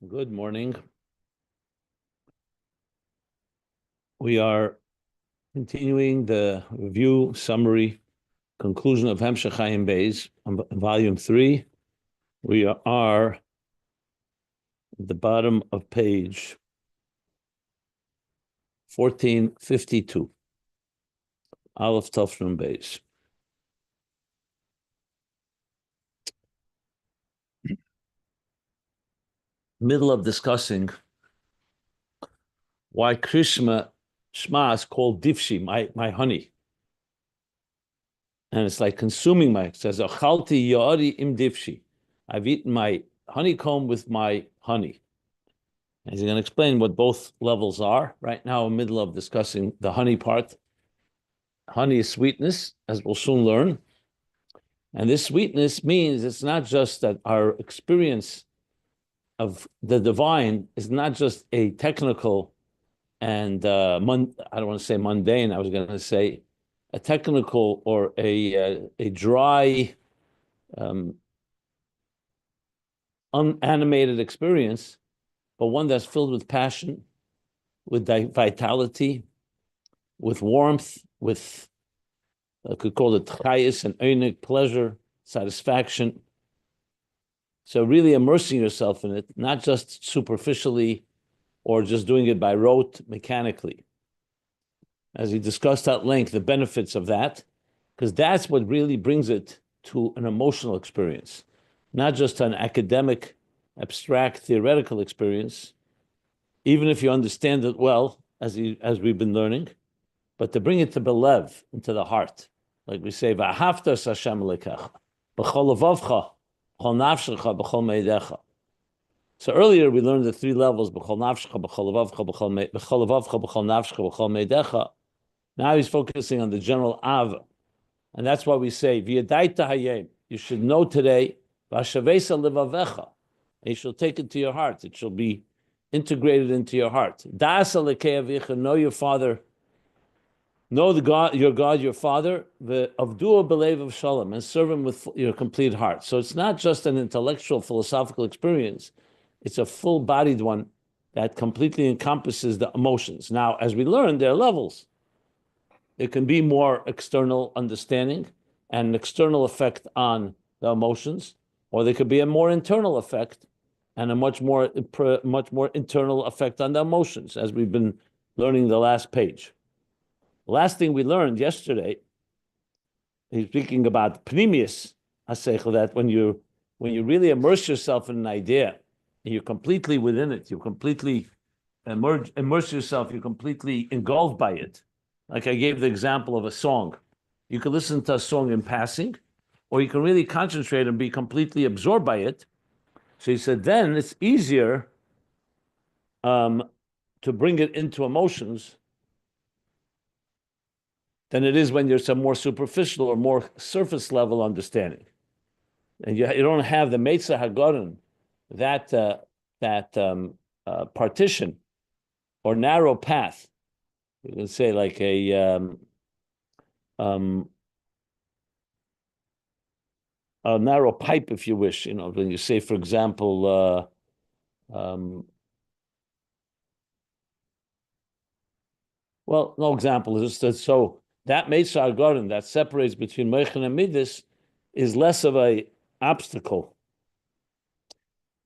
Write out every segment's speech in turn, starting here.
Good morning. We are continuing the review, summary, conclusion of Hemshech Ayin Beis, volume 3. We are at the bottom of page 1452. Aleph Tofrim Beis. Middle of discussing why Krishna Shema is called Divshi, my honey. And it's like consuming it says, Achalti Yari im Divshi. I've eaten my honeycomb with my honey. And he's going to explain what both levels are. Right now, in the middle of discussing the honey part. Honey is sweetness, as we'll soon learn. And this sweetness means it's not just that our experience of the divine is not just a technical and I don't want to say mundane, I was going to say a technical or a dry, unanimated experience, but one that's filled with passion, with vitality, with warmth, with, I could call it chayis and einik, pleasure, satisfaction. So really immersing yourself in it, not just superficially or just doing it by rote, mechanically. As he discussed at length, the benefits of that, because that's what really brings it to an emotional experience, not just an academic, abstract, theoretical experience, even if you understand it well, as we've been learning, but to bring it to belev, into the heart. Like we say, V'ahavtas Hashem Elokecha, b'chol levavcha, b'chol nafshecha, b'chol meidecha. So earlier we learned the three levels, b'chol nafshecha, b'chol levavcha, b'chol levavcha, b'chol nafshecha, b'chol meidecha. Now he's focusing on the general ava. And that's why we say, V'yadaita hayem, you should know today, V'ashavesa levavecha, and you shall take it to your heart. It shall be integrated into your heart. Da'asa lekei avicha, know your father, know the God, your father, the avduah belev of shalom, and serve him with your complete heart. So it's not just an intellectual, philosophical experience. It's a full-bodied one that completely encompasses the emotions. Now, as we learned, there are levels. There can be more external understanding and an external effect on the emotions, or there could be a more internal effect and a much more internal effect on the emotions, as we've been learning the last page. The last thing we learned yesterday, he's speaking about pnimius haseichel, that when you really immerse yourself in an idea, and you're completely within it, you completely immerse yourself, you're completely engulfed by it. Like I gave the example of a song. You can listen to a song in passing, or you can really concentrate and be completely absorbed by it. So he said, then it's easier to bring it into emotions than it is when you're some more superficial or more surface level understanding. And you don't have the Meitzah Hagaron, that partition or narrow path. You can say like a narrow pipe, if you wish. You know, when you say, for example, well, no example is just so that Meitzah Hagaron that separates between Meichen and Midas is less of a obstacle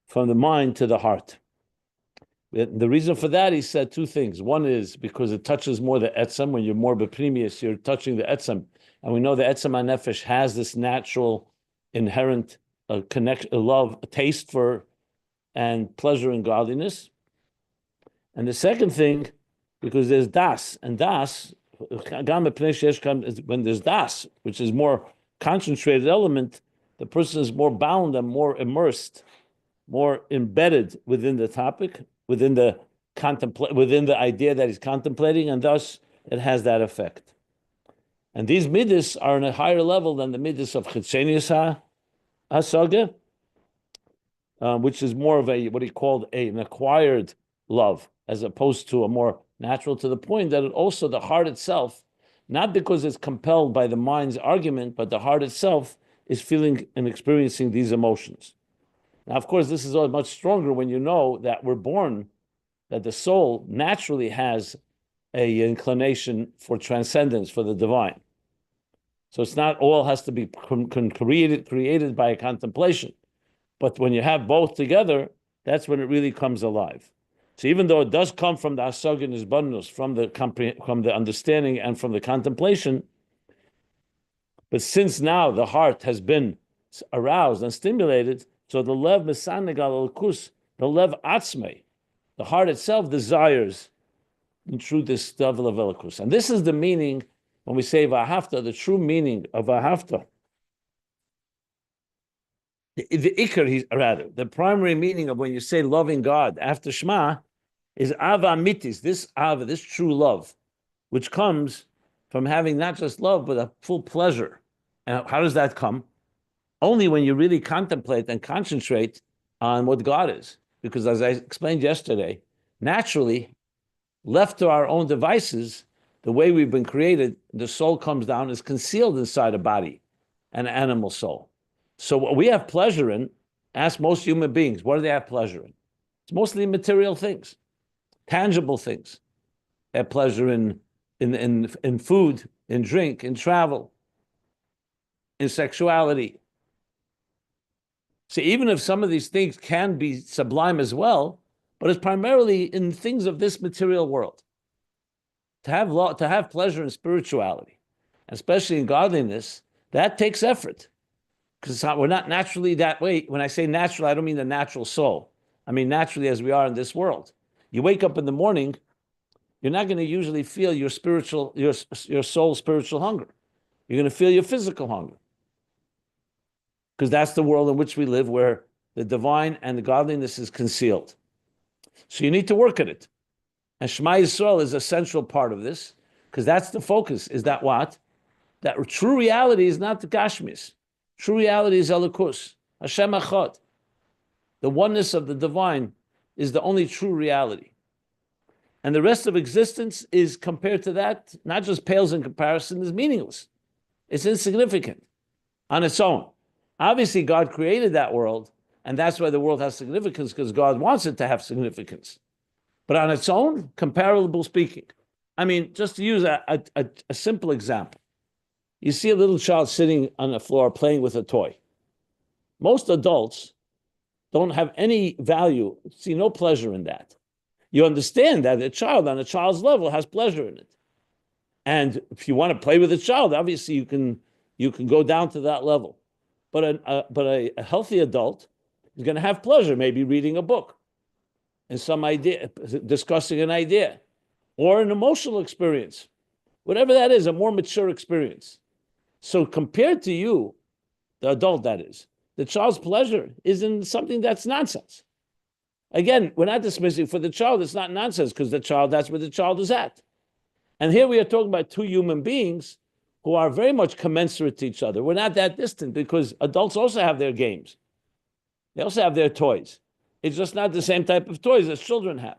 from the mind to the heart. The reason for that, he said two things. One is because it touches more the etzem. When you're more bepremius, you're touching the etzem. And we know the etzem hanefesh has this natural, inherent love, a taste for, and pleasure in godliness. And the second thing, because there's das, and das, when there's das, which is more concentrated element, the person is more bound and more immersed, more embedded within the topic, within the idea that he's contemplating, and thus it has that effect. And these midas are on a higher level than the midas of chitzenius hasaga, which is more of what he called an acquired love, as opposed to a more natural, to the point that it also the heart itself, not because it's compelled by the mind's argument, but the heart itself is feeling and experiencing these emotions. Now, of course, this is all much stronger when you know that we're born, that the soul naturally has a inclination for transcendence, for the divine. So it's not all has to be created by a contemplation. But when you have both together, that's when it really comes alive. So even though it does come from the asag and isbanus, from the understanding and from the contemplation, but since now the heart has been aroused and stimulated, so the lev mesanegal alkus, the lev atzmei, the heart itself desires through this level of elikus. And this is the meaning when we say vahafta, the true meaning of vahafta. The ikar, rather, the primary meaning of when you say loving God after Shema is ava mitis, this ava, this true love, which comes from having not just love, but a full pleasure. And how does that come? Only when you really contemplate and concentrate on what God is. Because as I explained yesterday, naturally, left to our own devices, the way we've been created, the soul comes down, is concealed inside a body, an animal soul. So what we have pleasure in, ask most human beings, what do they have pleasure in? It's mostly material things, tangible things. They have pleasure in food, in drink, in travel, in sexuality. So even if some of these things can be sublime as well, but it's primarily in things of this material world. To have pleasure in spirituality, especially in godliness, that takes effort. Because we're not naturally that way. When I say natural, I don't mean the natural soul. I mean naturally as we are in this world. You wake up in the morning, you're not going to usually feel your soul's spiritual hunger. You're going to feel your physical hunger. Because that's the world in which we live, where the divine and the godliness is concealed. So you need to work at it. And Shema Yisrael is a central part of this, because that's the focus, is that what? That true reality is not the Gashmis. True reality is Elokus, Hashem Echad. The oneness of the divine is the only true reality. And the rest of existence is, compared to that, not just pales in comparison, is meaningless. It's insignificant on its own. Obviously, God created that world, and that's why the world has significance, because God wants it to have significance. But on its own, comparable speaking. I mean, just to use a simple example. You see a little child sitting on the floor playing with a toy. Most adults don't have any value, see no pleasure in that. You understand that a child on a child's level has pleasure in it. And if you want to play with a child, obviously you can go down to that level. But a healthy adult is going to have pleasure, maybe reading a book and some idea, discussing an idea, or an emotional experience, whatever that is, a more mature experience. So compared to you, the adult that is, the child's pleasure is in something that's nonsense. Again, we're not dismissing for the child, it's not nonsense, because the child, that's where the child is at. And here we are talking about two human beings who are very much commensurate to each other. We're not that distant, because adults also have their games. They also have their toys. It's just not the same type of toys as children have.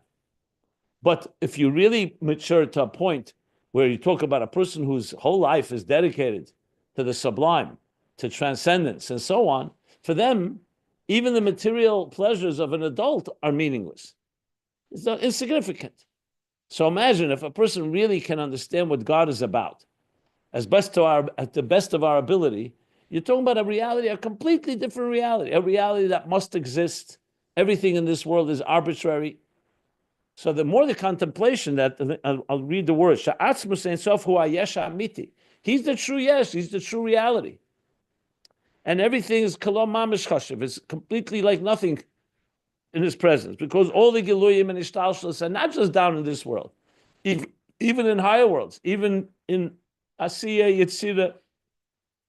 But if you really mature to a point where you talk about a person whose whole life is dedicated to the sublime, to transcendence, and so on, for them, even the material pleasures of an adult are meaningless. It's insignificant. So imagine if a person really can understand what God is about, at the best of our ability, you're talking about a reality, a completely different reality, a reality that must exist. Everything in this world is arbitrary. So the more the contemplation that, I'll read the words, Atzmus ein sof hu hayesh ha'amiti. He's the true yes, he's the true reality. And everything is kolom mamish chashiv. It's completely like nothing in his presence, because all the giluyim and ishtalshus are not just down in this world, even in higher worlds, even in Asiya, Yitzira,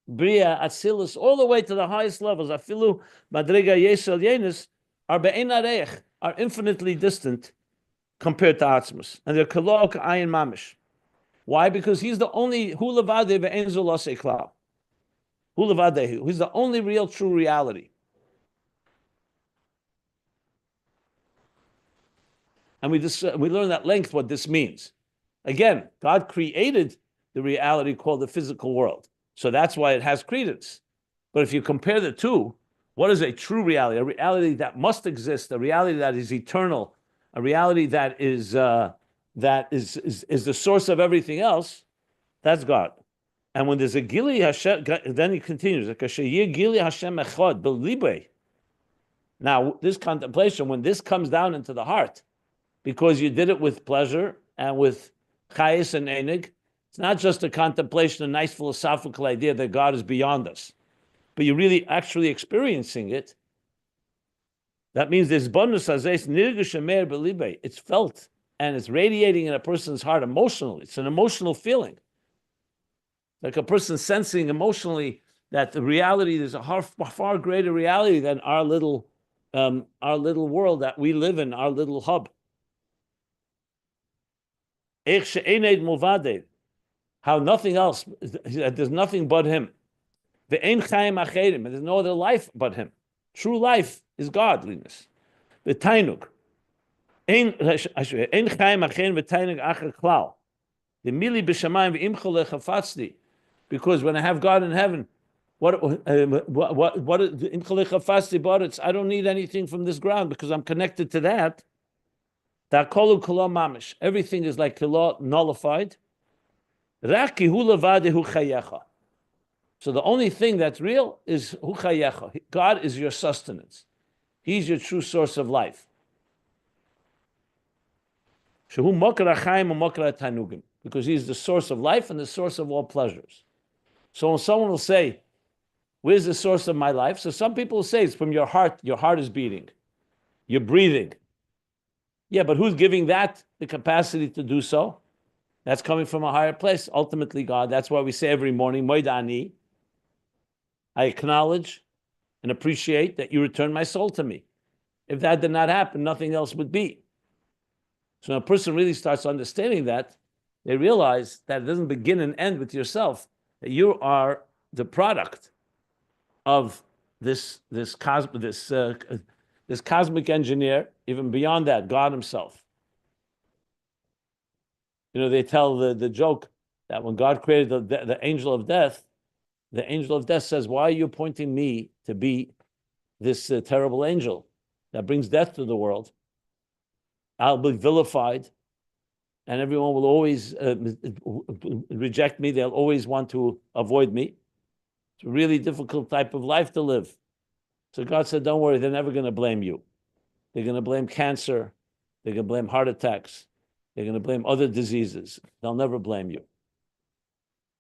Bria, Atzilus, all the way to the highest levels, Afilu, Madriga, Yesel, Yenis, are be'ein areich, are infinitely distant compared to Atzmus. And they're kolok ayin mamish. Why? Because he's the only, hu levadeh ve'ein zo lo seiklau. Hu levadehu. He's the only real true reality. And we learn at length what this means. Again, God created the reality called the physical world. So that's why it has credence. But if you compare the two, What is a true reality? A reality that must exist, a reality that is eternal, a reality that is is the source of everything else. That's God. And when there's a Gili Hashem, then he continues. Gili Hashem echad b'libei. Now, this contemplation, when this comes down into the heart, because you did it with pleasure and with chayis and enig, it's not just a contemplation, a nice philosophical idea that God is beyond us, but you're really actually experiencing it. That means there's bonus azes nirgush amer b'libei. It's felt and it's radiating in a person's heart emotionally. It's an emotional feeling. Like a person sensing emotionally that the reality, there's a far greater reality than our little world that we live in, our little hub. How nothing else, there's nothing but him. And there's no other life but him. True life is godliness. The tainug. Because when I have God in heaven, what I don't need anything from this ground because I'm connected to that. Everything is like nullified. So the only thing that's real is hu chayecha. God is your sustenance. He's your true source of life. Because he's the source of life and the source of all pleasures. So when someone will say, where's the source of my life? So some people will say it's from your heart. Your heart is beating. You're breathing. Yeah, but who's giving that the capacity to do so? That's coming from a higher place, ultimately God. That's why we say every morning, Moidani, I acknowledge and appreciate that you return my soul to me. If that did not happen, nothing else would be. So when a person really starts understanding that, they realize that it doesn't begin and end with yourself, that you are the product of this cosmic engineer, even beyond that, God himself. You know, they tell the joke that when God created the angel of death, the angel of death says, why are you appointing me to be this terrible angel that brings death to the world? I'll be vilified, and everyone will always reject me. They'll always want to avoid me. It's a really difficult type of life to live. So God said, don't worry, they're never going to blame you. They're going to blame cancer. They're going to blame heart attacks. They're going to blame other diseases. They'll never blame you,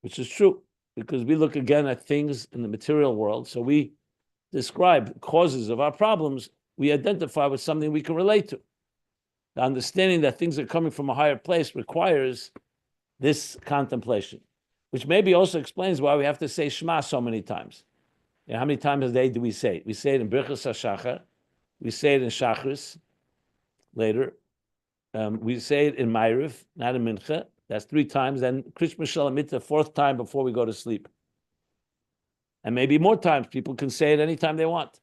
which is true, because we look again at things in the material world. So we describe causes of our problems. We identify with something we can relate to. The understanding that things are coming from a higher place requires this contemplation, which maybe also explains why we have to say Shema so many times. You know, how many times a day do we say it? We say it in Birchas HaShachar. We say it in Shachris later. We say it in Ma'ariv, not in Mincha. That's 3 times. Then Krishma Shalamit, the 4th time before we go to sleep. And maybe more times. People can say it anytime they want.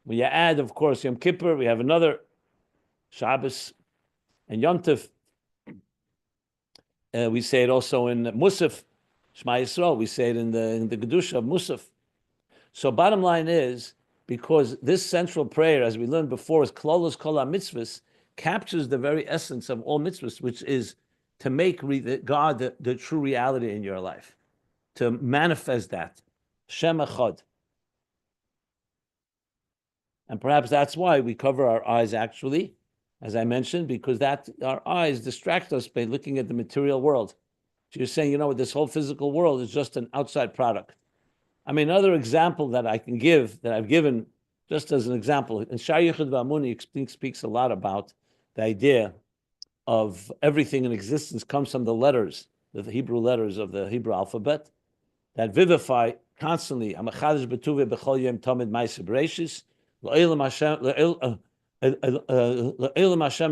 When you add, of course, Yom Kippur, we have another Shabbos and Yom Tov. We say it also in Musaf, Shema Yisrael. We say it in the Gedusha of Musaf. So bottom line is, because this central prayer, as we learned before, is Klolos Kol HaMitzvahs, captures the very essence of all mitzvahs, which is to make God the true reality in your life, to manifest that. Shem Echad. And perhaps that's why we cover our eyes, actually, as I mentioned, because our eyes distract us by looking at the material world. So you're saying, you know what, this whole physical world is just an outside product. I mean, another example that I can give, that I've given just as an example, in Shar Yichud V'Amuni speaks a lot about the idea of everything in existence comes from the letters, the Hebrew letters of the Hebrew alphabet, that vivify constantly. Amachadish betuve b'chol yom tamid ma'aseh bereishis, L'Olam Hashem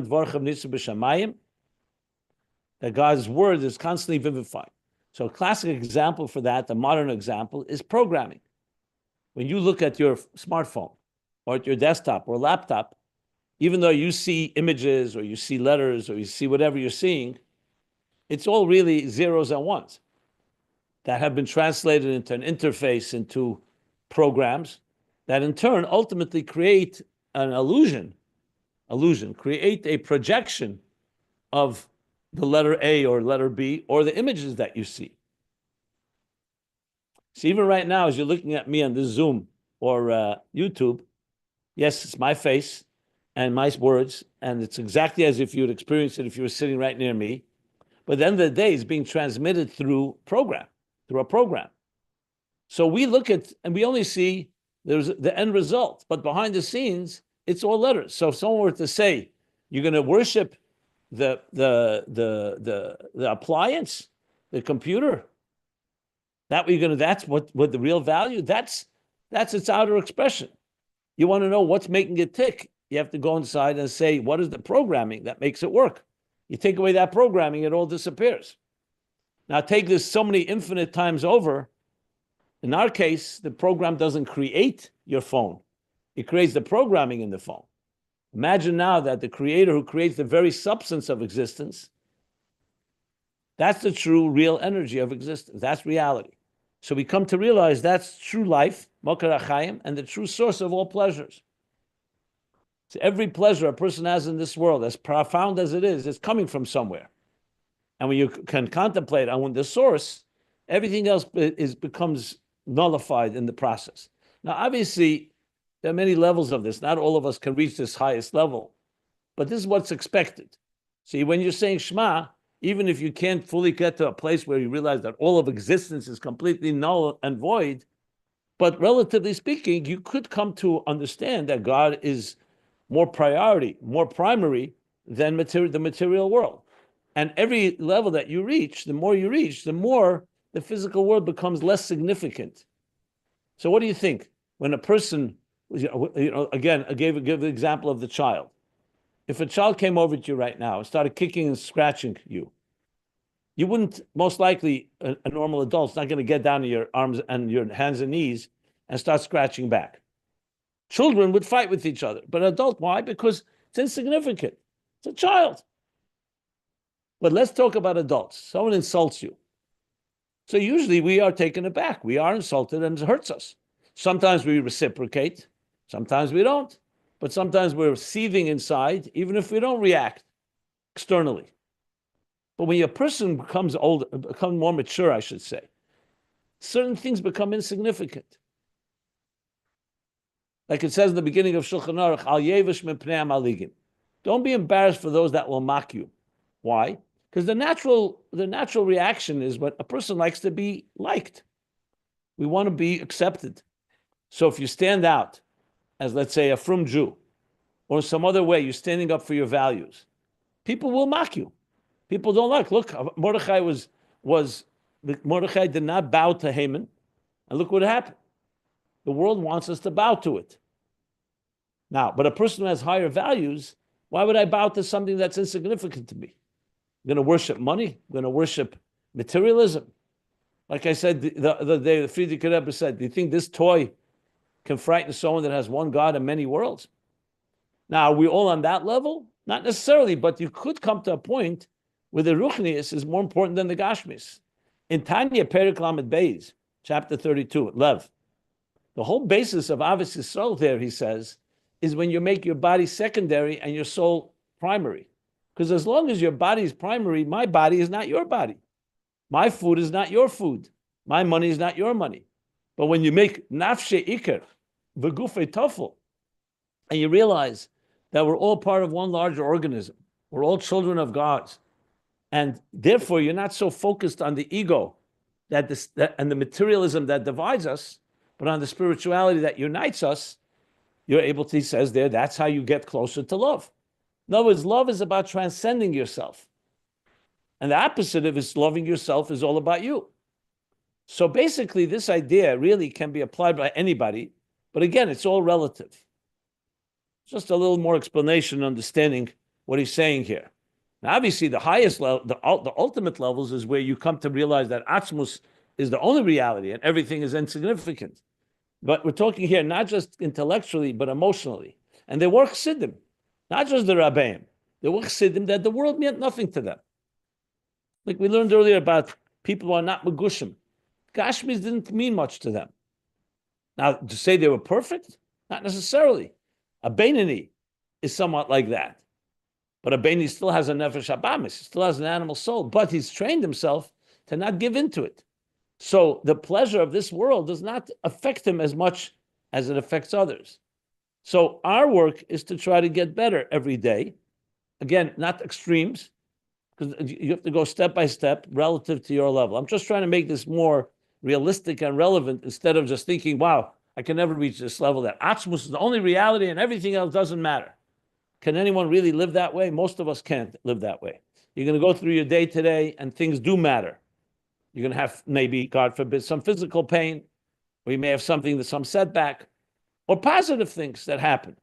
dvarchav nitzu b'shamayim, that God's word is constantly vivifying. So a classic example for that, a modern example, is programming. When you look at your smartphone or at your desktop or laptop, even though you see images or you see letters or you see whatever you're seeing, it's all really zeros and ones that have been translated into an interface, into programs that in turn ultimately create an illusion, create a projection of the letter A or letter B or the images that you see. So even right now, as you're looking at me on this Zoom or YouTube, yes, it's my face and my words, and it's exactly as if you would experience it if you were sitting right near me. But at the end of the day, it's being transmitted through a program. So we look at, and we only see there's the end result, but behind the scenes, it's all letters. So if someone were to say, you're going to worship the appliance, the computer, that's what the real value, that's its outer expression. You want to know what's making it tick. You have to go inside and say, what is the programming that makes it work? You take away that programming, it all disappears. Now take this so many infinite times over. In our case, the program doesn't create your phone. It creates the programming in the phone. Imagine now that the creator who creates the very substance of existence, that's the true, real energy of existence. That's reality. So we come to realize that's true life, Mokar HaChaim, and the true source of all pleasures. So every pleasure a person has in this world, as profound as it is coming from somewhere. And when you can contemplate on the source, everything else becomes nullified in the process. Now, obviously, there are many levels of this. Not all of us can reach this highest level, but this is what's expected. See, when you're saying Shema, even if you can't fully get to a place where you realize that all of existence is completely null and void, but relatively speaking, you could come to understand that God is more priority, more primary than the material world. And every level that you reach, the more you reach, the more the physical world becomes less significant. So what do you think? When a person, again, I give the example of the child. If a child came over to you right now and started kicking and scratching you, you wouldn't, most likely, a normal adult's not going to get down to your arms and your hands and knees and start scratching back. Children would fight with each other. But an adult, why? Because it's insignificant. It's a child. But let's talk about adults. Someone insults you. So usually we are taken aback. We are insulted and it hurts us. Sometimes we reciprocate. Sometimes we don't. But sometimes we're seething inside, even if we don't react externally. But when a person becomes older, becomes more mature, I should say, certain things become insignificant. Like it says in the beginning of Shulchan Aruch, Al yevish mipnei amaligim. Don't be embarrassed for those that will mock you. Why? Because the natural reaction is what a person likes to be liked. We want to be accepted. So if you stand out as, let's say, a frum Jew, or in some other way you're standing up for your values, people will mock you. People don't like. Look, Mordechai did not bow to Haman, and look what happened. The world wants us to bow to it. Now, but a person who has higher values, why would I bow to something that's insignificant to me? I'm going to worship money. I'm going to worship materialism. Like I said the other day, the Friedrich Rebbe said, do you think this toy can frighten someone that has one God and many worlds? Now, are we all on that level? Not necessarily, but you could come to a point where the Ruchnius is more important than the Gashmis. In Tanya Perek Lamed Beis, chapter 32, Lev, the whole basis of Ahavas Yisrael there, he says, is when you make your body secondary and your soul primary. Because as long as your body is primary, my body is not your body. My food is not your food. My money is not your money. But when you make nafshe iker, v'gufe tofel, and you realize that we're all part of one larger organism, we're all children of God, and therefore you're not so focused on the ego and the materialism that divides us, but on the spirituality that unites us, you're able to, he says there, that's how you get closer to love. In other words, love is about transcending yourself. And the opposite of is loving yourself is all about you. So basically, this idea really can be applied by anybody, but again, it's all relative. Just a little more explanation, understanding what he's saying here. Now, obviously, the highest level, the ultimate levels is where you come to realize that Atzmus is the only reality and everything is insignificant. But we're talking here not just intellectually, but emotionally. And they were chassidim, not just the Rabbeim. They were chassidim that the world meant nothing to them. Like we learned earlier about people who are not megushim. Gashmis didn't mean much to them. Now, to say they were perfect, Not necessarily. A Beinoni is somewhat like that. But a Beinoni still has a nefesh habamis, he still has an animal soul, but he's trained himself to not give into it. So the pleasure of this world does not affect him as much as it affects others. So our work is to try to get better every day. Again, not extremes, because you have to go step by step relative to your level. I'm just trying to make this more realistic and relevant instead of just thinking, wow, I can never reach this level. That Atzmus is the only reality and everything else doesn't matter. Can anyone really live that way? Most of us can't live that way. You're going to go through your day today and things do matter. You're going to have maybe, God forbid, some physical pain, or you may have some setback, or positive things that happen.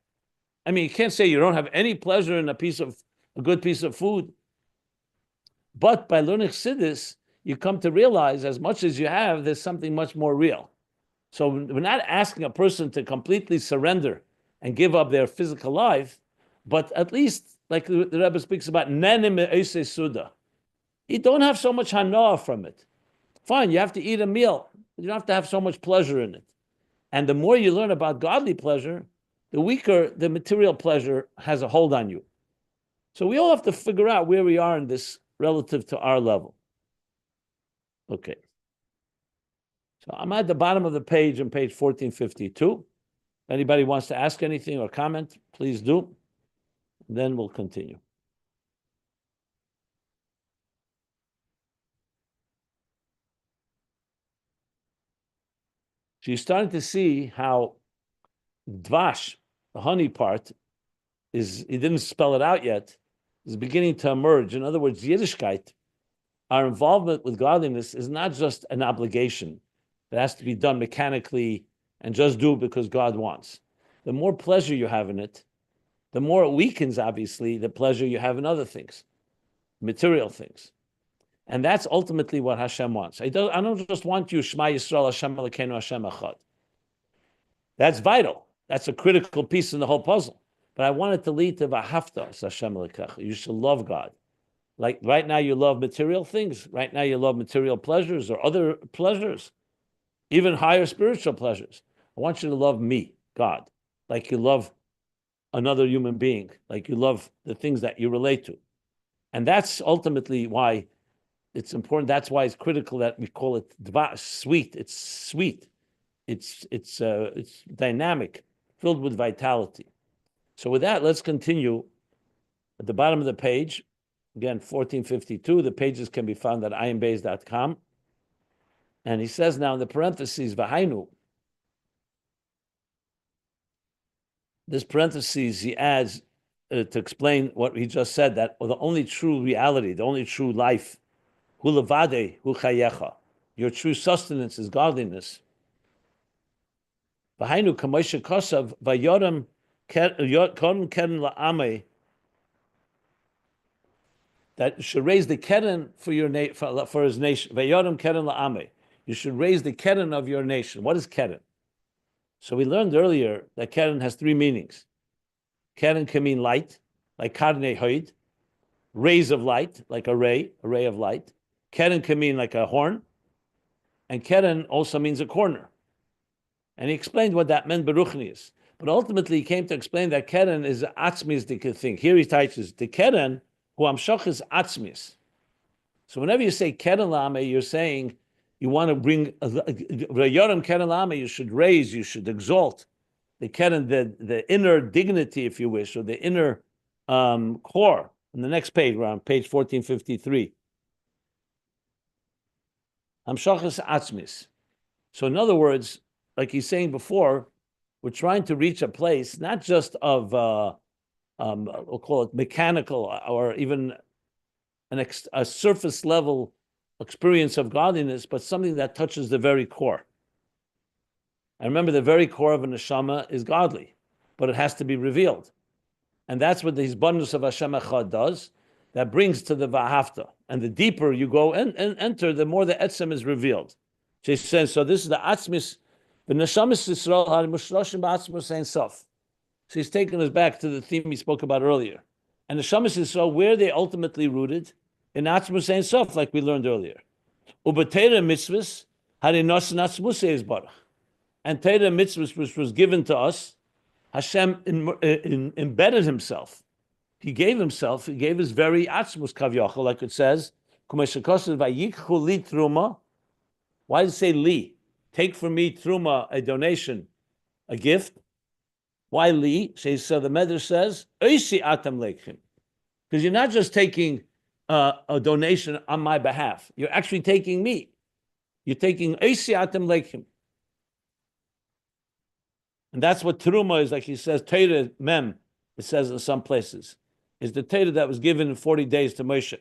I mean, you can't say you don't have any pleasure in a good piece of food. But by learning Chassidus, you come to realize as much as you have, there's something much more real. So we're not asking a person to completely surrender and give up their physical life, but at least, like the Rebbe speaks about, suda. You don't have so much hanoah from it. Fine, you have to eat a meal. You don't have to have so much pleasure in it. And the more you learn about godly pleasure, the weaker the material pleasure has a hold on you. So we all have to figure out where we are in this relative to our level. Okay. So I'm at the bottom of the page on page 1452. If anybody wants to ask anything or comment, please do. Then we'll continue. So you're starting to see how dvash, the honey part, he didn't spell it out yet, is beginning to emerge. In other words, Yiddishkeit, our involvement with godliness is not just an obligation that has to be done mechanically and just do it because God wants. The more pleasure you have in it, the more it weakens, obviously, the pleasure you have in other things, material things. And that's ultimately what Hashem wants. I don't just want you, Shema Yisrael, Hashem Elokeinu, Hashem Echad. That's vital. That's a critical piece in the whole puzzle. But I want it to lead to V'ahavta Hashem Elokecha. You should love God. Like right now you love material things. Right now you love material pleasures or other pleasures, even higher spiritual pleasures. I want you to love me, God, like you love another human being, like you love the things that you relate to. And that's ultimately why it's important. That's why it's critical that we call it sweet. It's sweet. It's dynamic, filled with vitality. So with that, let's continue. At the bottom of the page, again, 1452, the pages can be found at ayinbeis.com. And he says now in the parentheses, Vahainu. This parentheses, he adds to explain what he just said, that the only true reality, the only true life, hu levade hu chayecha, your true sustenance is godliness. Vahainu kamoisha kosav vayoram kodem keren la'amei, that should raise the keren for his nation. Vayoram keren la'amei, you should raise the keren of your nation. What is keren? So we learned earlier that keren has three meanings. Keren can mean light, like karnei hoid, rays of light, like a ray of light. Keren can mean like a horn, and keren also means a corner. And he explained what that meant, beruchnius. But ultimately, he came to explain that keren is atzmis thing. Here he teaches the keren who amshach is atzmis. So whenever you say keren lame, you're saying you want to bring yoram keren lame. You should raise, you should exalt the keren, the inner dignity, if you wish, or the inner core. On the next page, we're on page 1453. Amshach is atzmis. So in other words, like he's saying before, we're trying to reach a place not just of we'll call it mechanical or even a surface level experience of godliness, but something that touches the very core. And remember, the very core of a neshama is godly, but it has to be revealed. And that's what the hisbonenus of Hashem Echad does. That brings to the V'ahavta. And the deeper you go and enter, the more the etzem is revealed. She says, so this is the Atzmus, the Neshamas Yisrael, HaMushloshim B'Atzmus Ein Sof. So he's taking us back to the theme he spoke about earlier. And the Neshamas Yisrael, where they ultimately rooted? In Atzmus Ein Sof, like we learned earlier. U'B'Teira mitzvahs, Harinos Atzmus Eis Barach. And Teira mitzvahs, which was given to us, Hashem embedded himself. He gave his very Atzmus Kavyachol, like it says, why does it say li? Take from me truma, a donation, a gift. Why li? So the Medrash says, Oisi atam lekhim. Because you're not just taking a donation on my behalf. You're actually taking me. You're taking Oisi atam lekhim. And that's what truma is, like he says, Torah mem, it says in some places, is the Torah that was given in 40 days to Moshe.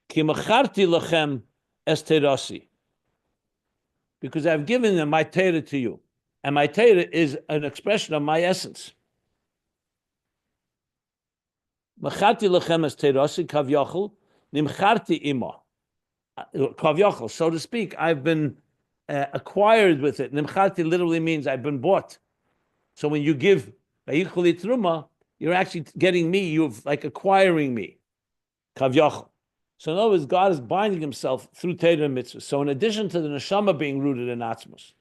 Ki macharti lachem es terasi. Because I've given them my Torah to you. And my Torah is an expression of my essence. Macharti lachem es terasi kavyachol nimcharti ima. Kavyachol, so to speak, I've been acquired with it. Nimcharti literally means I've been bought. So when you give Vayichuli Truma, you're actually getting me, you're like acquiring me. Kavyachol. So in other words, God is binding himself through Torah and mitzvahs. So in addition to the neshama being rooted in Atzmus,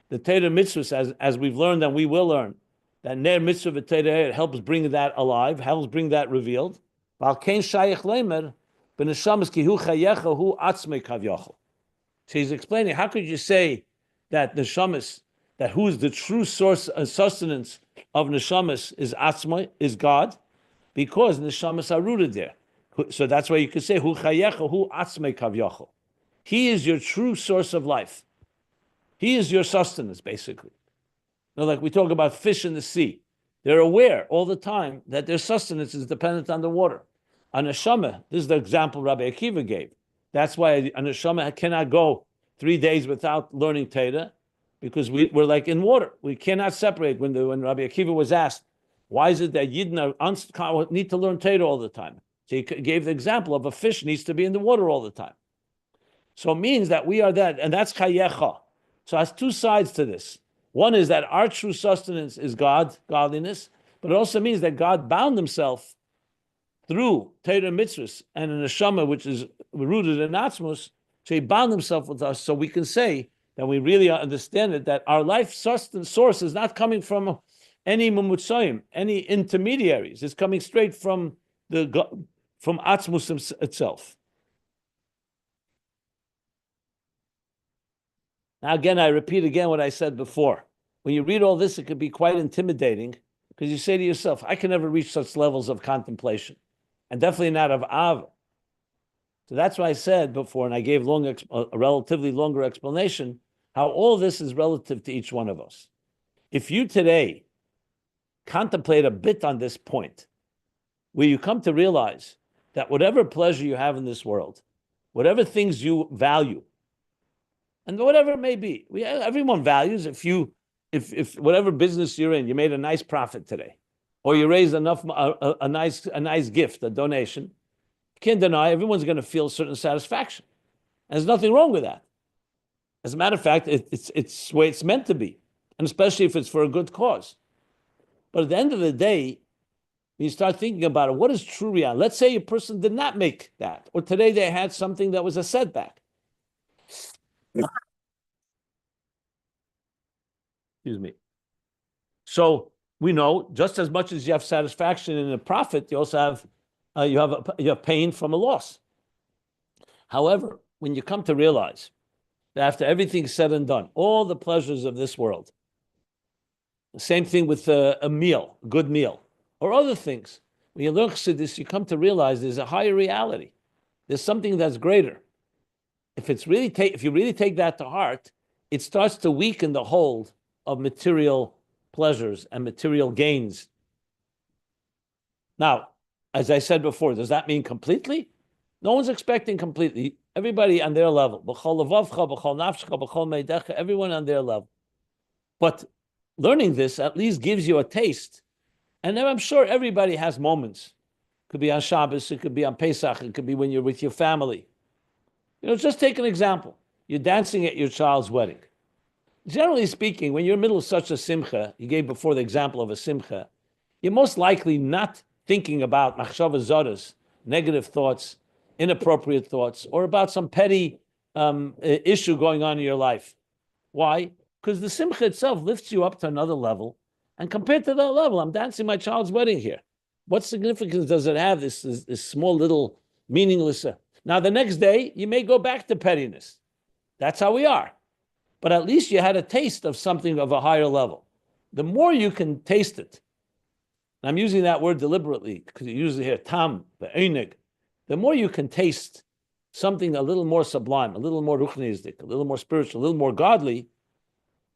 the Torah mitzvahs, as we've learned and we will learn, that ner mitzvah v'Torah helps bring that alive, helps bring that revealed. So he's explaining, how could you say that neshamas, that who is the true source and sustenance of neshamas is Atzma, is God, because neshamas are rooted there. So that's why you could say, Hu chayecha, hu atzmei kavyachol. He is your true source of life. He is your sustenance, basically. Now, like we talk about fish in the sea. They're aware all the time that their sustenance is dependent on the water. A neshama, this is the example Rabbi Akiva gave. That's why a neshama cannot go 3 days without learning Torah, because we're like in water. We cannot separate. When Rabbi Akiva was asked, why is it that Yidden need to learn Torah all the time? So he gave the example of a fish needs to be in the water all the time. So it means that we are that, and that's chayecha. So it has two sides to this. One is that our true sustenance is God, godliness, but it also means that God bound himself through Torah mitzvahs and an neshama, which is rooted in Atzmus. So he bound himself with us, so we can say that we really understand it, that our life sustenance source is not coming from any mumutzayim, any intermediaries. It's coming straight from Atzmus itself. Now again, I repeat again what I said before. When you read all this, it can be quite intimidating, because you say to yourself, I can never reach such levels of contemplation, and definitely not of Ava. So that's why I said before, and I gave a relatively longer explanation, how all this is relative to each one of us. If you today contemplate a bit on this point, where you come to realize that whatever pleasure you have in this world, whatever things you value, and whatever it may be, everyone values. If whatever business you're in, you made a nice profit today, or you raised enough a nice gift, a donation, you can't deny everyone's going to feel a certain satisfaction. And there's nothing wrong with that. As a matter of fact, it's the way it's meant to be, and especially if it's for a good cause. But at the end of the day, when you start thinking about it, what is true reality? Let's say a person did not make that, or today they had something that was a setback. Excuse me. So we know just as much as you have satisfaction in a profit, you also have you have pain from a loss. However, when you come to realize that after everything's said and done, all the pleasures of this world, the same thing with a meal, a good meal, or other things. When you learn Chassidus, you come to realize there's a higher reality. There's something that's greater. If you really take that to heart, it starts to weaken the hold of material pleasures and material gains. Now, as I said before, does that mean completely? No one's expecting completely. Everybody on their level. Everyone on their level. But learning this at least gives you a taste. And then I'm sure everybody has moments. It could be on Shabbos, it could be on Pesach, it could be when you're with your family. Just take an example. You're dancing at your child's wedding. Generally speaking, when you're in the middle of such a simcha, you gave before the example of a simcha, you're most likely not thinking about machshava zodas, negative thoughts, inappropriate thoughts, or about some petty issue going on in your life. Why? Because the simcha itself lifts you up to another level, And compared to that level, I'm dancing my child's wedding here. What significance does it have, this small little meaningless? Now, the next day, you may go back to pettiness. That's how we are. But at least you had a taste of something of a higher level. The more you can taste it, and I'm using that word deliberately because you usually hear tam, the einig, the more you can taste something a little more sublime, a little more ruchnistic, a little more spiritual, a little more godly,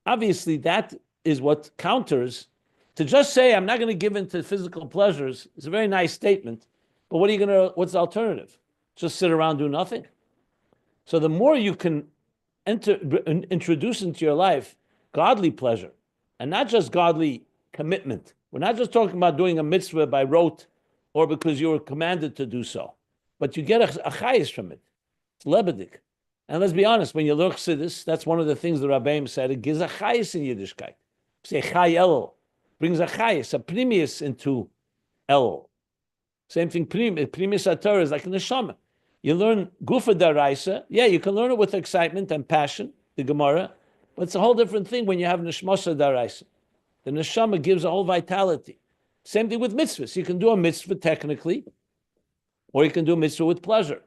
obviously that is what counters. To just say I'm not going to give in to physical pleasures is a very nice statement, but what's the alternative? Just sit around, do nothing? So the more you can introduce into your life godly pleasure, and not just godly commitment. We're not just talking about doing a mitzvah by rote or because you were commanded to do so, but you get a chayis from it. It's lebedik. And let's be honest, when you learn chassidus, that's one of the things the Rabbeim said, it gives a chayis in Yiddishkeit. Say chay elul, brings a chayis, a primius into elul. Same thing, primius ator is like a neshama. You learn gufa daraisa, yeah, you can learn it with excitement and passion, the Gemara, but it's a whole different thing when you have neshmasa daraisa. The neshama gives a whole vitality. Same thing with mitzvahs. You can do a mitzvah technically, or you can do a mitzvah with pleasure,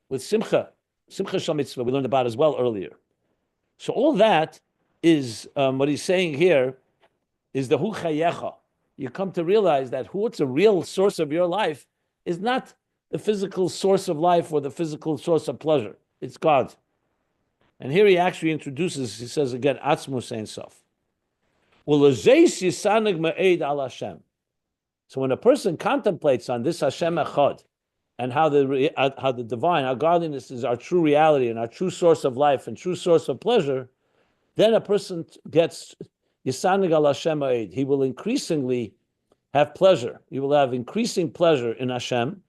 with simcha. Simcha shal mitzvah we learned about as well earlier. So all that is what he's saying here is the hu chayecha. You come to realize that what's a real source of your life is not the physical source of life or the physical source of pleasure. It's God. And here he actually introduces, he says again, Atzmus Ein Sof. So when a person contemplates on this Hashem Echad and how the divine, how godliness is our true reality and our true source of life and true source of pleasure, then a person gets Yisanig al Hashem Ha'ed. He will increasingly have pleasure. He will have increasing pleasure in Hashem.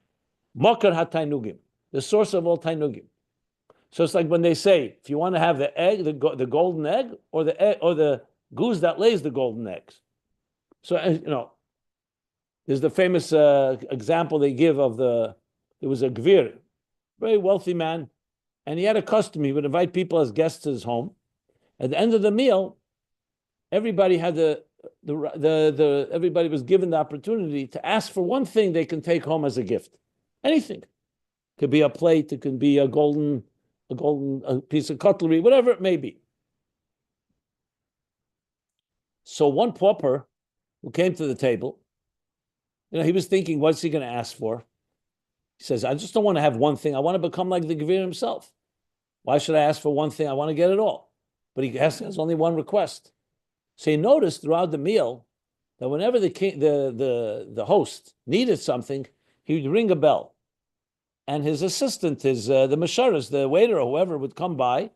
Mokar HaTainugim, the source of all Tainugim. So it's like when they say, if you want to have the egg, the golden egg, or the goose that lays the golden eggs. So there's the famous example they give of there was a gvir, very wealthy man, and he had a custom. He would invite people as guests to his home. At the end of the meal, everybody had everybody was given the opportunity to ask for one thing they can take home as a gift. Anything. It could be a plate, it could be a golden piece of cutlery, whatever it may be. So one pauper who came to the table, he was thinking, what's he going to ask for? He says, I just don't want to have one thing. I want to become like the Gvir himself. Why should I ask for one thing? I want to get it all. But he has only one request. So he noticed throughout the meal that whenever the host needed something, he would ring a bell. And his assistant, the masharas, the waiter or whoever would come by,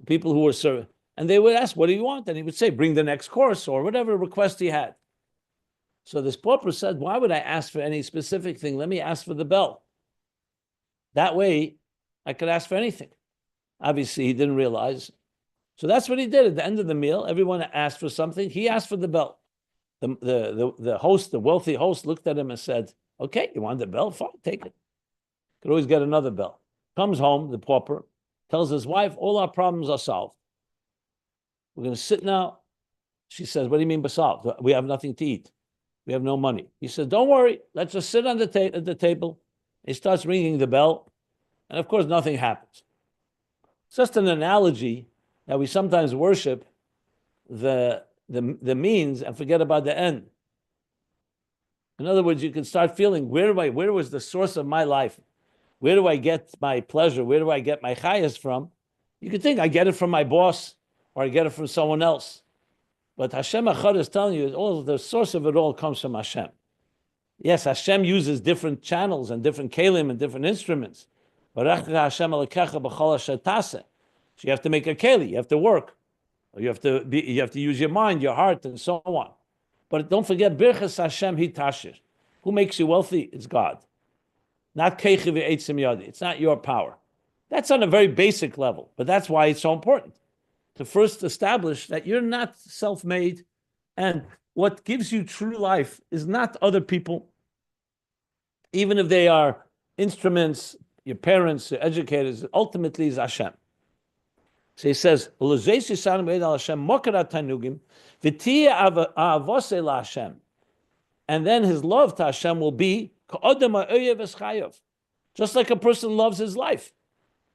people who were serving, and they would ask, what do you want? And he would say, bring the next course or whatever request he had. So this pauper said, why would I ask for any specific thing? Let me ask for the bell. That way, I could ask for anything. Obviously, he didn't realize. So that's what he did. At the end of the meal, everyone asked for something. He asked for the bell. The host, the wealthy host, looked at him and said, okay, you want the bell? Fine, take it. Could always get another bell. Comes home, the pauper, tells his wife, all our problems are solved. We're going to sit now. She says, what do you mean by solved? We have nothing to eat. We have no money. He says, don't worry. Let's just sit on at the table. He starts ringing the bell. And of course, nothing happens. It's just an analogy that we sometimes worship the means and forget about the end. In other words, you can start feeling, where was the source of my life? Where do I get my pleasure? Where do I get my chayas from? You could think I get it from my boss or I get it from someone else. But Hashem Echad is telling you, the source of it all comes from Hashem. Yes, Hashem uses different channels and different kelim and different instruments. So you have to make a keli, you have to work. Or you have to use your mind, your heart, and so on. But don't forget, Birchas Hashem Hitashir. Who makes you wealthy? It's God. Not Keichi v'Eitzim Yadi. It's not your power. That's on a very basic level, but that's why it's so important to first establish that you're not self-made, and what gives you true life is not other people, even if they are instruments, your parents, your educators, ultimately is Hashem. So he says, and then his love to Hashem will be just like a person loves his life.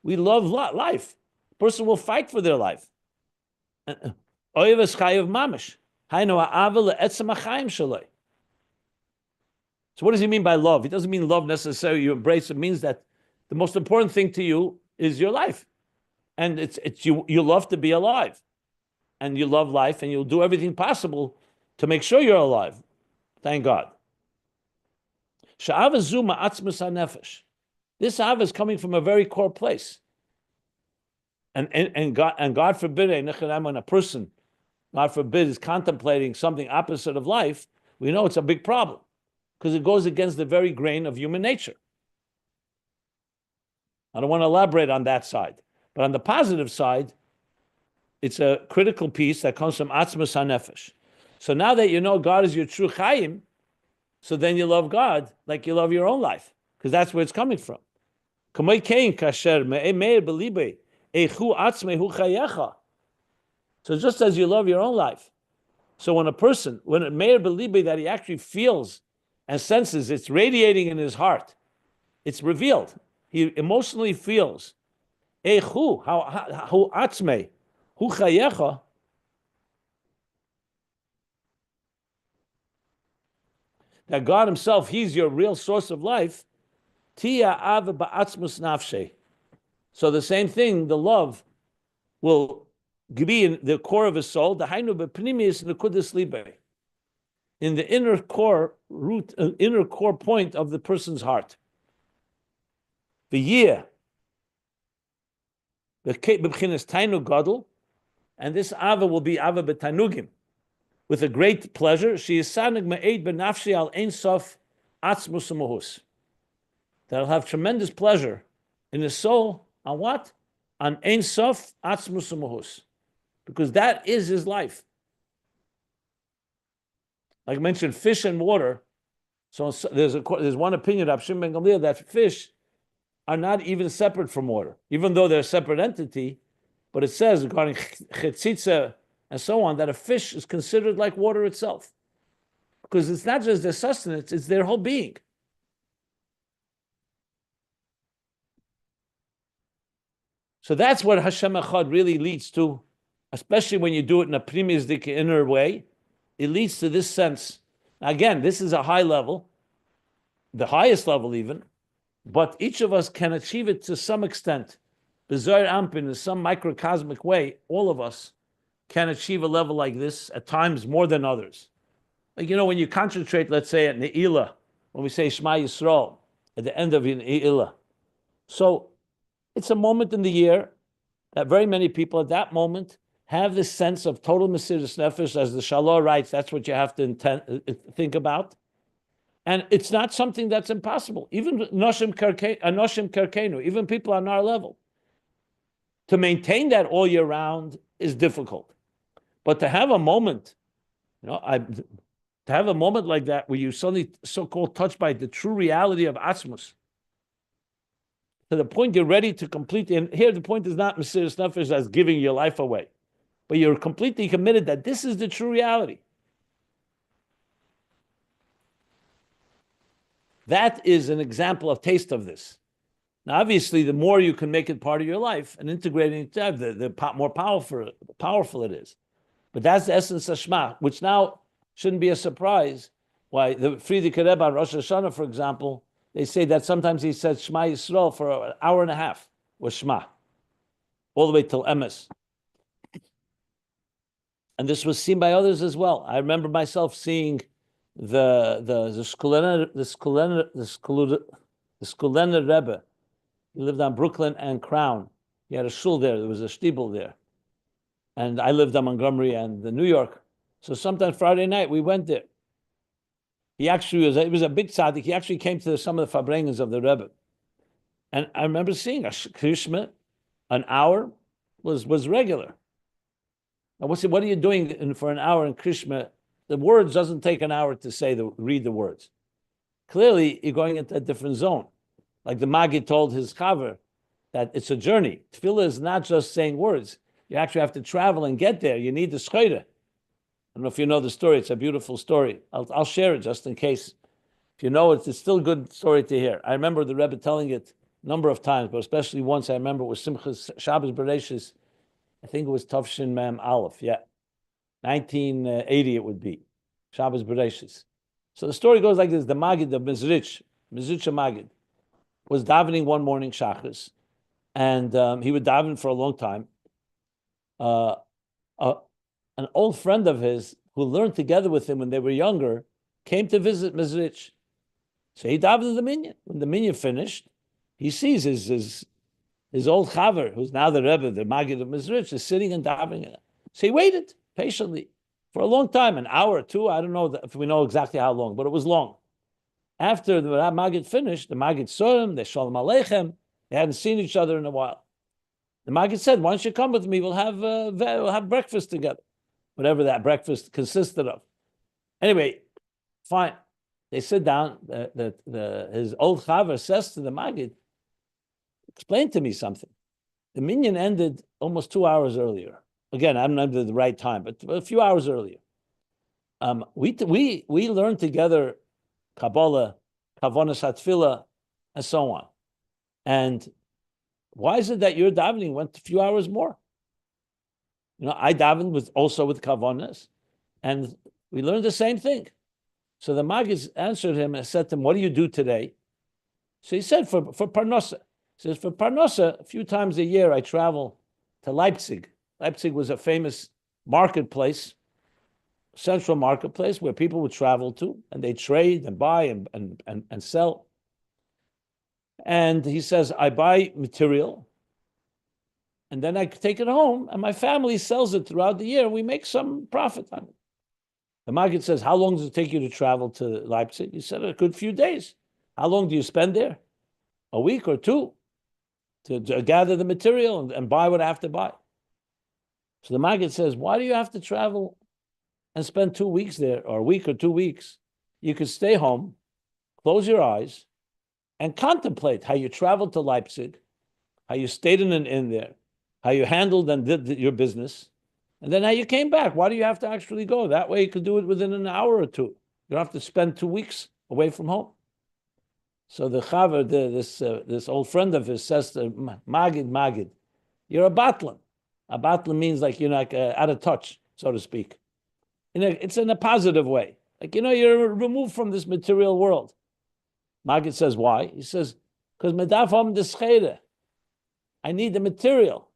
We love life. A person will fight for their life. So what does he mean by love? He doesn't mean love necessarily you embrace. It means that the most important thing to you is your life. And it's you love to be alive. And you love life, and you'll do everything possible to make sure you're alive. Thank God. This Ava is coming from a very core place. And God forbid, when a person, God forbid, is contemplating something opposite of life, we know it's a big problem because it goes against the very grain of human nature. I don't want to elaborate on that side. But on the positive side, it's a critical piece that comes from Atzmus HaNefesh. So now that you know God is your true Chaim, so then you love God like you love your own life, because that's where it's coming from. So just as you love your own life, so when a Meir Belibi that he actually feels and senses, it's radiating in his heart, it's revealed. He emotionally feels, how atzmei, hu chayecha, that God himself, he's your real source of life, tia ava ba'atzmus nafshe. So the same thing, the love will be in the core of his soul, the hainu b'pnimius nekudis libe, in the inner core root, inner core point of the person's heart. The year, the b'chinas tainu gadol, and this ava will be ava b'tanugim, with a great pleasure. She is sanig me'ed b'nafshi al ein sof atzmus u'mahus. That'll have tremendous pleasure in his soul on what? On ein sof atzmus u'mahus, because that is his life. Like I mentioned, fish and water. So there's one opinion of Shimon ben Gamliel that fish are not even separate from water, even though they're a separate entity. But it says regarding chetzitza and so on that a fish is considered like water itself, because it's not just their sustenance; it's their whole being. So that's what Hashem Echad really leads to, especially when you do it in a primistic inner way. It leads to this sense. Again, this is a high level, the highest level even, but each of us can achieve it to some extent. B'Zohar Ampin, in some microcosmic way, all of us can achieve a level like this at times more than others. Like, when you concentrate, let's say at Ne'ilah, when we say Shema Yisrael, at the end of Ne'ilah. So it's a moment in the year that very many people at that moment have this sense of total Mesiras Nefesh, as the Shalom writes. That's what you have to think about. And it's not something that's impossible. Even Noshim Kerkenu, even people on our level, to maintain that all year round is difficult. But to have a moment, to have a moment like that where you suddenly so-called touched by the true reality of Atzmus, to the point you're ready to complete, and here the point is not Mesiras Nefesh as giving your life away, but you're completely committed that this is the true reality. That is an example of taste of this. Now, obviously, the more you can make it part of your life and integrating it, the more powerful it is. But that's the essence of Shema, which now shouldn't be a surprise. Why the Frierdiker Rebbe on Rosh Hashanah, for example, they say that sometimes he said Shema Yisrael for an hour and a half was Shema, all the way till Emes. And this was seen by others as well. I remember myself seeing the Skulener Rebbe. He lived on Brooklyn and Crown. He had a shul there. There was a shtibel there. And I lived on Montgomery and New York. So sometime Friday night, we went there. He actually was a big tzaddik. He actually came to some of the farbrengens of the Rebbe. And I remember seeing a krishma, an hour was regular. Now, what are you doing for an hour in krishma? The words doesn't take an hour to read the words. Clearly, you're going into a different zone. Like the Magi told his chaver that it's a journey. Tefillah is not just saying words. You actually have to travel and get there. You need the schreire. I don't know if you know the story. It's a beautiful story. I'll share it just in case. If you know it, it's still a good story to hear. I remember the Rebbe telling it a number of times, but especially once I remember it was Simchas Shabbos Bereshis. I think it was Tavshin Mem Aleph. Yeah, 1980 it would be. Shabbos Bereshis. So the story goes like this: the Magid of Mizrich Magid, was davening one morning Shachris, and he would daven for a long time. An old friend of his who learned together with him when they were younger came to visit Mizrich. So he davened the minyan. When the minyan finished, he sees his old chaver, who's now the Rebbe, the Magid of Mizrich, is sitting and davening. So he waited patiently for a long time, an hour or two. I don't know if we know exactly how long, but it was long. After the Magid finished, the Magid saw him, they shalom aleichem, they hadn't seen each other in a while. The Magid said, why don't you come with me? We'll have breakfast together, whatever that breakfast consisted of. Anyway, fine. They sit down. His old chaver says to the Magid, explain to me something. The minyan ended almost 2 hours earlier. Again, I don't remember the right time, but a few hours earlier. We learned together Kabbalah, Kavonas HaTfilah, and so on. And why is it that your davening went a few hours more? I davened also with Kavonas, and we learned the same thing. So the Magid answered him and said to him, what do you do today? So he said, for Parnasa. He says, for Parnasa, a few times a year I travel to Leipzig. Leipzig was a famous marketplace, central marketplace where people would travel to, and they trade and buy and sell. And he says, I buy material, and then I take it home, and my family sells it throughout the year, and we make some profit on it. The Magid says, how long does it take you to travel to Leipzig? He said, a good few days. How long do you spend there? A week or two to gather the material and buy what I have to buy. So the Magid says, why do you have to travel and spend 2 weeks there, or a week or 2 weeks? You could stay home, close your eyes, and contemplate how you traveled to Leipzig, how you stayed in an inn there, how you handled and did your business, and then how you came back. Why do you have to actually go? That way you could do it within an hour or two. You don't have to spend 2 weeks away from home. So the chaver, this old friend of his, says to Magid, you're a batlan. A batlan means like you're like out of touch, so to speak. It's in a positive way. Like, you're removed from this material world. Magid says, why? He says, because medafam deschere. I need the material.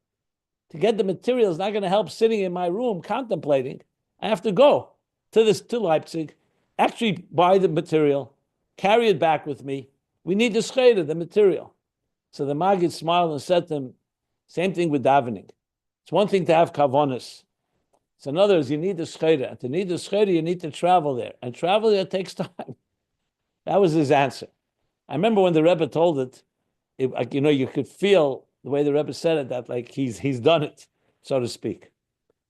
To get the material is not going to help sitting in my room contemplating. I have to go to Leipzig, actually buy the material, carry it back with me. We need the schere, the material. So the Magid smiled and said to him, same thing with davening. It's one thing to have kavonis. It's another is you need the schere. And to need the schere, you need to travel there. And travel there takes time. That was his answer. I remember when the Rebbe told it, you could feel the way the Rebbe said it, that like he's done it, so to speak.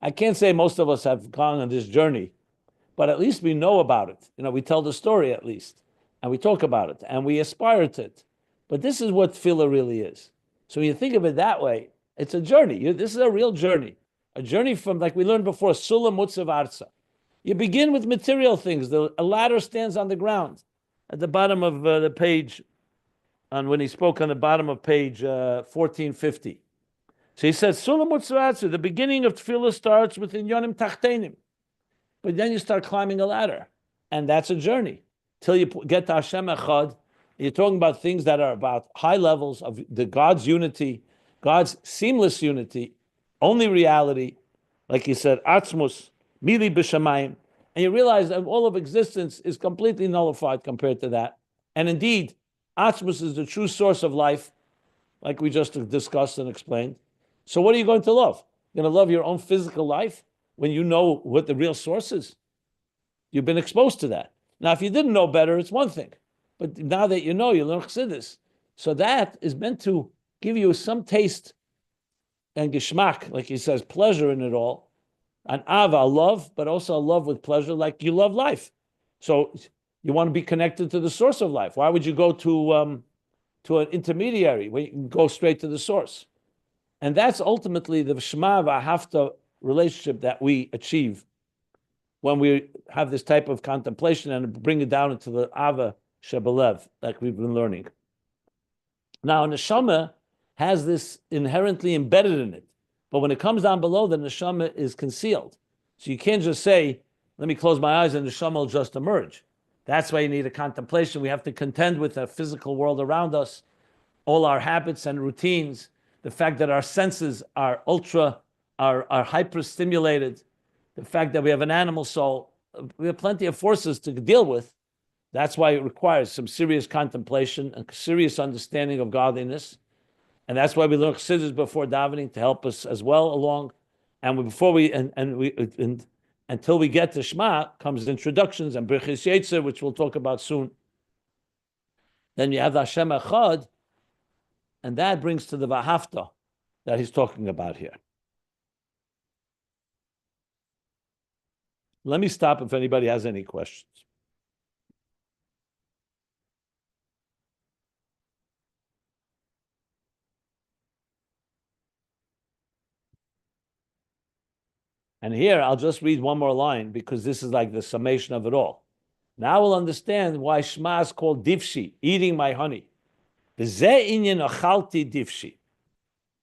I can't say most of us have gone on this journey, but at least we know about it. We tell the story at least, and we talk about it, and we aspire to it. But this is what tefillah really is. So when you think of it that way, it's a journey. This is a real journey. A journey from, like we learned before, sulam mutzav arza. You begin with material things. A ladder stands on the ground at the bottom of the page, and when he spoke on the bottom of page 1450. So he says, sulam mutzav arza, the beginning of tefillah starts with inyanim tachtenim. But then you start climbing a ladder, and that's a journey till you get to Hashem Echad. You're talking about things that are about high levels of the God's unity, God's seamless unity, only reality, like he said, Atzmus, mili b'shamayim, and you realize that all of existence is completely nullified compared to that. And indeed, Atzmus is the true source of life, like we just discussed and explained. So what are you going to love? You're going to love your own physical life when you know what the real source is? You've been exposed to that. Now, if you didn't know better, it's one thing. But now that you know, you learn chassidus. So that is meant to give you some taste and geschmack, like he says, pleasure in it all. An ava, love, but also a love with pleasure, like you love life. So you want to be connected to the source of life. Why would you go to an intermediary when you can go straight to the source? And that's ultimately the Shema v'ahavta relationship that we achieve when we have this type of contemplation and bring it down into the Ava Shebelev, like we've been learning. Now, neshama has this inherently embedded in it, but when it comes down below, the neshama is concealed. So you can't just say, let me close my eyes and the neshama will just emerge. That's why you need a contemplation. We have to contend with the physical world around us, all our habits and routines, the fact that our senses are are hyper-stimulated, the fact that we have an animal soul. We have plenty of forces to deal with. That's why it requires some serious contemplation and serious understanding of godliness. And that's why we learn chassidus before davening to help us as well along. And until we get to Shema, comes introductions and Birchis Yetzer, which we'll talk about soon. Then you have the Hashem Echad, and that brings to the Vahafta that he's talking about here. Let me stop if anybody has any questions. And here, I'll just read one more line because this is like the summation of it all. Now we'll understand why Shema is called divshi, eating my honey. V'zeh inyan achalti divshi.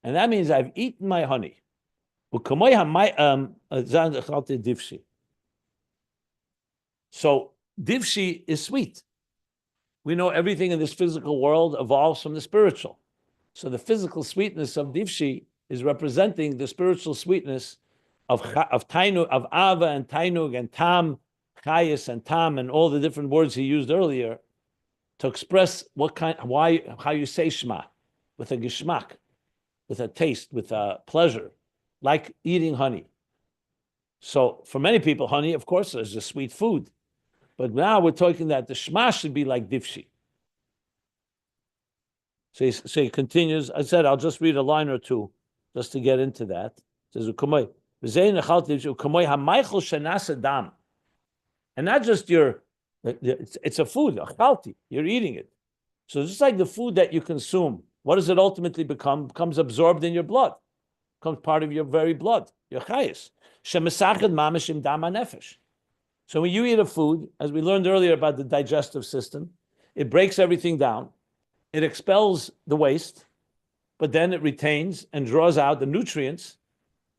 And that means I've eaten my honey. So divshi is sweet. We know everything in this physical world evolves from the spiritual. So the physical sweetness of divshi is representing the spiritual sweetness of tainug, of ava and tainug and tam, chayis and tam, and all the different words he used earlier to express how you say Shema, with a gishmak, with a taste, with a pleasure, like eating honey. So for many people, honey, of course, is a sweet food. But now we're talking that the Shema should be like divshi. So he continues. I said, I'll just read a line or two just to get into that. It says, and not just it's a food, you're eating it. So just like the food that you consume, what does it ultimately become? Becomes absorbed in your blood, becomes part of your very blood, your chayis. So when you eat a food, as we learned earlier about the digestive system, it breaks everything down, it expels the waste, but then it retains and draws out the nutrients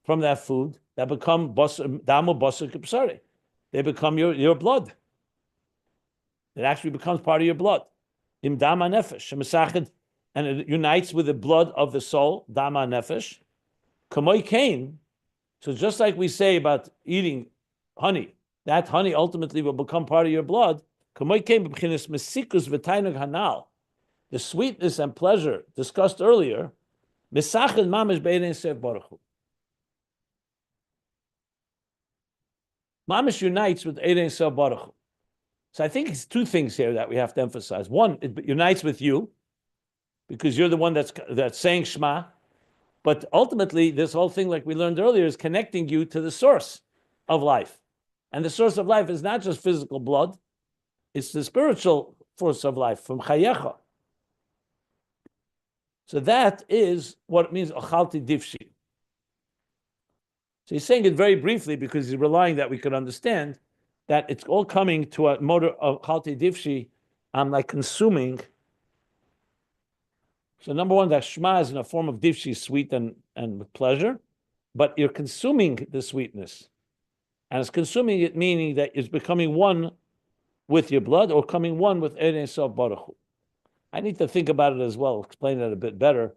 from that food that become damu basar kipsari. They become your blood. It actually becomes part of your blood. Im dama nefesh, and it unites with the blood of the soul, dama nefesh. Kamoy kain. So just like we say about eating honey, that honey ultimately will become part of your blood. Kamoy kain b'chinas mesikus v'tainug hanal. The sweetness and pleasure discussed earlier, misachad mamish be'erein sev baruch hu. Mamish unites with Erein Sev Baruch Hu. So I think it's two things here that we have to emphasize. One, it unites with you, because you're the one that's saying Shema. But ultimately, this whole thing, like we learned earlier, is connecting you to the source of life. And the source of life is not just physical blood, it's the spiritual force of life, from Chayecha. So that is what it means, Ochalti Divshi. So he's saying it very briefly because he's relying that we could understand that it's all coming to a motor of Chalti Divshi. I'm like consuming. So number one, that Shema is in a form of Divshi, sweet and with pleasure, but you're consuming the sweetness. And it's consuming it, meaning that it's becoming one with your blood or coming one with Erein Sof Baruch Hu. I need to think about it as well, explain it a bit better,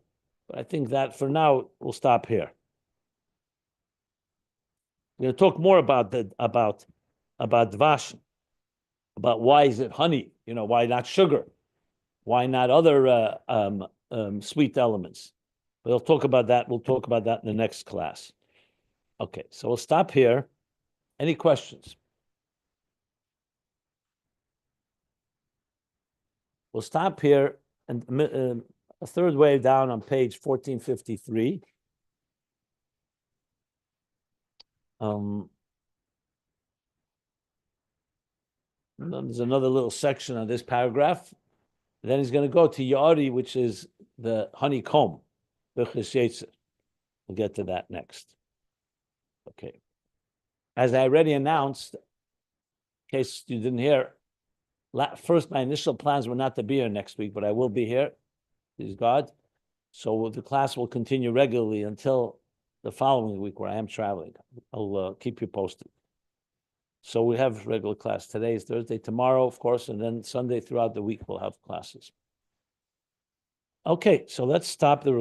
but I think that for now we'll stop here. We're going to talk more about dvash, about why is it honey? Why not sugar? Why not other sweet elements? We'll talk about that. We'll talk about that in the next class. Okay, so we'll stop here. Any questions? We'll stop here and a third way down on page 1453. There's another little section on this paragraph. Then he's going to go to Yari, which is the honeycomb, Birchis Yetzer. We'll get to that next. Okay. As I already announced, in case you didn't hear, first, my initial plans were not to be here next week, but I will be here, please God. So the class will continue regularly until the following week where I am traveling. I'll keep you posted. So we have regular class. Today is Thursday, tomorrow, of course, and then Sunday throughout the week we'll have classes. Okay, so let's stop the recording.